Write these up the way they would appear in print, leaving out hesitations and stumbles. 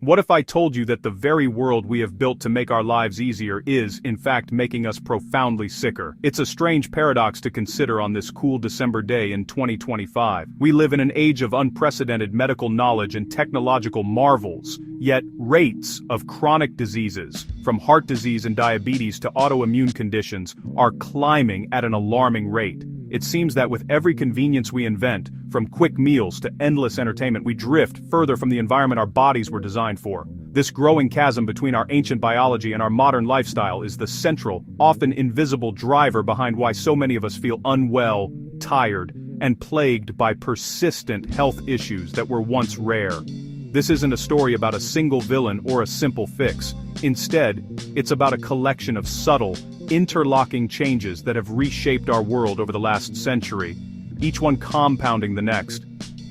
What if I told you that the very world we have built to make our lives easier is, in fact, making us profoundly sicker? It's a strange paradox to consider on this cool December day in 2025. We live in an age of unprecedented medical knowledge and technological marvels, yet rates of chronic diseases, from heart disease and diabetes to autoimmune conditions, are climbing at an alarming rate. It seems that with every convenience we invent, from quick meals to endless entertainment, we drift further from the environment our bodies were designed for. This growing chasm between our ancient biology and our modern lifestyle is the central, often invisible driver behind why so many of us feel unwell, tired, and plagued by persistent health issues that were once rare. This isn't a story about a single villain or a simple fix. Instead, it's about a collection of subtle, interlocking changes that have reshaped our world over the last century, each one compounding the next.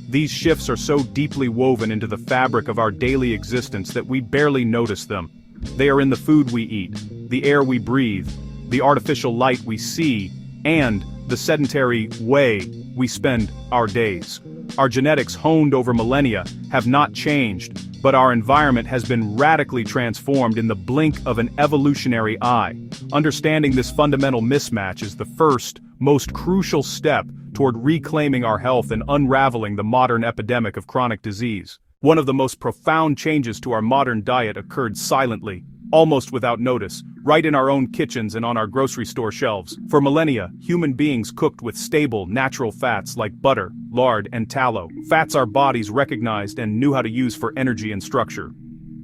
These shifts are so deeply woven into the fabric of our daily existence that we barely notice them. They are in the food we eat, the air we breathe, the artificial light we see, and the sedentary way we spend our days. Our genetics, honed over millennia, have not changed, but our environment has been radically transformed in the blink of an evolutionary eye. Understanding this fundamental mismatch is the first, most crucial step toward reclaiming our health and unraveling the modern epidemic of chronic disease. One of the most profound changes to our modern diet occurred silently, almost without notice, right in our own kitchens and on our grocery store shelves. For millennia, human beings cooked with stable, natural fats like butter, lard, and tallow, fats our bodies recognized and knew how to use for energy and structure.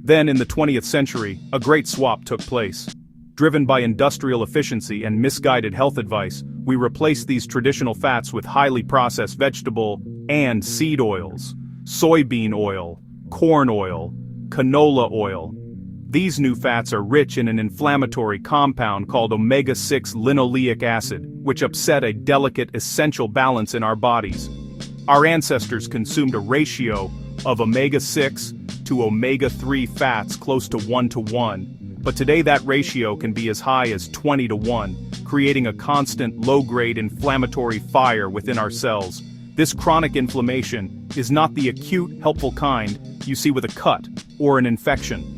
Then in the 20th century, a great swap took place. Driven by industrial efficiency and misguided health advice, we replaced these traditional fats with highly processed vegetable and seed oils, soybean oil, corn oil, canola oil. These new fats are rich in an inflammatory compound called omega-6 linoleic acid, which upset a delicate essential balance in our bodies. Our ancestors consumed a ratio of omega-6 to omega-3 fats close to 1:1. But today that ratio can be as high as 20:1, creating a constant low-grade inflammatory fire within our cells. This chronic inflammation is not the acute, helpful kind you see with a cut or an infection.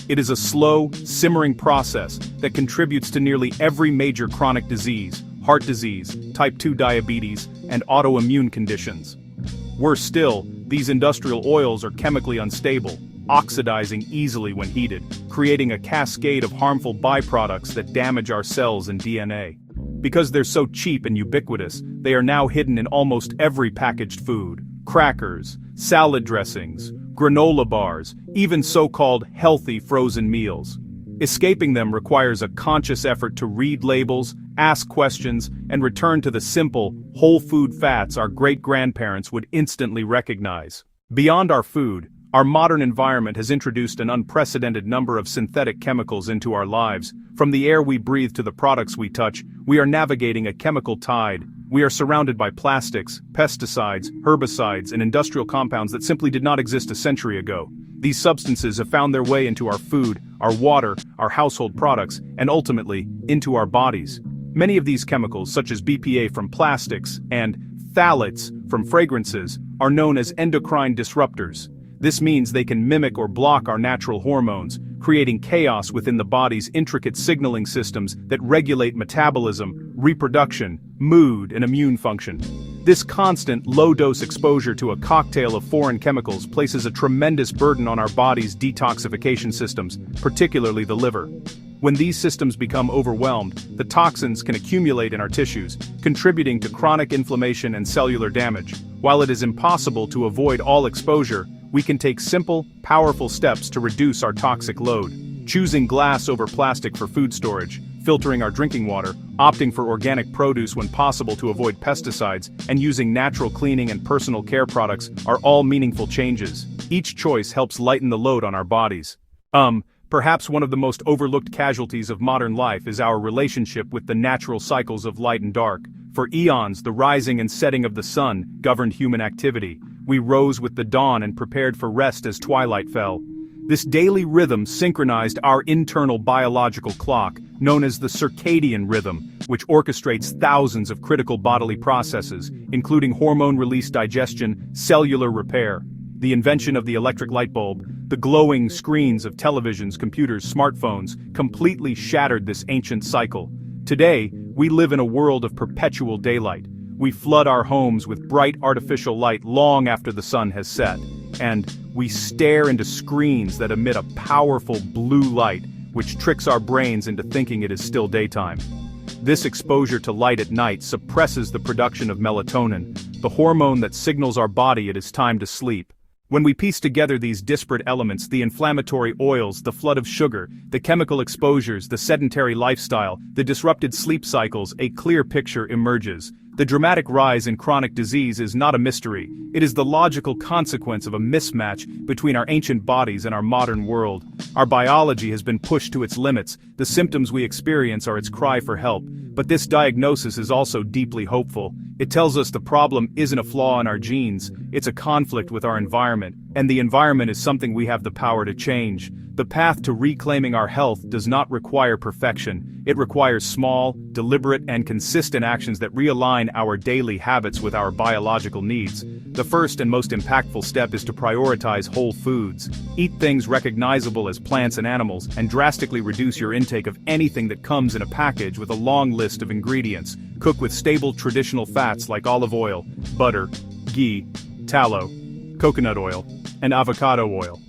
It is a slow, simmering process that contributes to nearly every major chronic disease, heart disease, type 2 diabetes, and autoimmune conditions. Worse still, these industrial oils are chemically unstable, oxidizing easily when heated, creating a cascade of harmful byproducts that damage our cells and DNA. Because they're so cheap and ubiquitous, they are now hidden in almost every packaged food: crackers, salad dressings, granola bars, even so-called healthy frozen meals. Escaping them requires a conscious effort to read labels, ask questions, and return to the simple, whole food fats our great-grandparents would instantly recognize. Beyond our food, our modern environment has introduced an unprecedented number of synthetic chemicals into our lives. From the air we breathe to the products we touch, we are navigating a chemical tide. We are surrounded by plastics, pesticides, herbicides, and industrial compounds that simply did not exist a century ago. These substances have found their way into our food, our water, our household products, and ultimately, into our bodies. Many of these chemicals, such as BPA from plastics and phthalates from fragrances, are known as endocrine disruptors. This means they can mimic or block our natural hormones, creating chaos within the body's intricate signaling systems that regulate metabolism, reproduction, mood, and immune function. This constant, low-dose exposure to a cocktail of foreign chemicals places a tremendous burden on our body's detoxification systems, particularly the liver. When these systems become overwhelmed, the toxins can accumulate in our tissues, contributing to chronic inflammation and cellular damage. While it is impossible to avoid all exposure, we can take simple, powerful steps to reduce our toxic load. Choosing glass over plastic for food storage, filtering our drinking water, opting for organic produce when possible to avoid pesticides, and using natural cleaning and personal care products are all meaningful changes. Each choice helps lighten the load on our bodies. Perhaps one of the most overlooked casualties of modern life is our relationship with the natural cycles of light and dark. For eons, the rising and setting of the sun governed human activity. We rose with the dawn and prepared for rest as twilight fell. This daily rhythm synchronized our internal biological clock, known as the circadian rhythm, which orchestrates thousands of critical bodily processes, including hormone release, digestion, cellular repair. The invention of the electric light bulb, the glowing screens of televisions, computers, smartphones, completely shattered this ancient cycle. Today, we live in a world of perpetual daylight. We flood our homes with bright artificial light long after the sun has set. And we stare into screens that emit a powerful blue light, which tricks our brains into thinking it is still daytime. This exposure to light at night suppresses the production of melatonin, the hormone that signals our body it is time to sleep. When we piece together these disparate elements, the inflammatory oils, the flood of sugar, the chemical exposures, the sedentary lifestyle, the disrupted sleep cycles, a clear picture emerges. The dramatic rise in chronic disease is not a mystery. It is the logical consequence of a mismatch between our ancient bodies and our modern world. Our biology has been pushed to its limits. The symptoms we experience are its cry for help. But this diagnosis is also deeply hopeful. It tells us the problem isn't a flaw in our genes, it's a conflict with our environment, and the environment is something we have the power to change. The path to reclaiming our health does not require perfection. It requires small, deliberate, and consistent actions that realign our daily habits with our biological needs. The first and most impactful step is to prioritize whole foods. Eat things recognizable as plants and animals, and drastically reduce your intake of anything that comes in a package with a long list of ingredients. Cook with stable traditional fats like olive oil, butter, ghee, tallow, coconut oil, and avocado oil.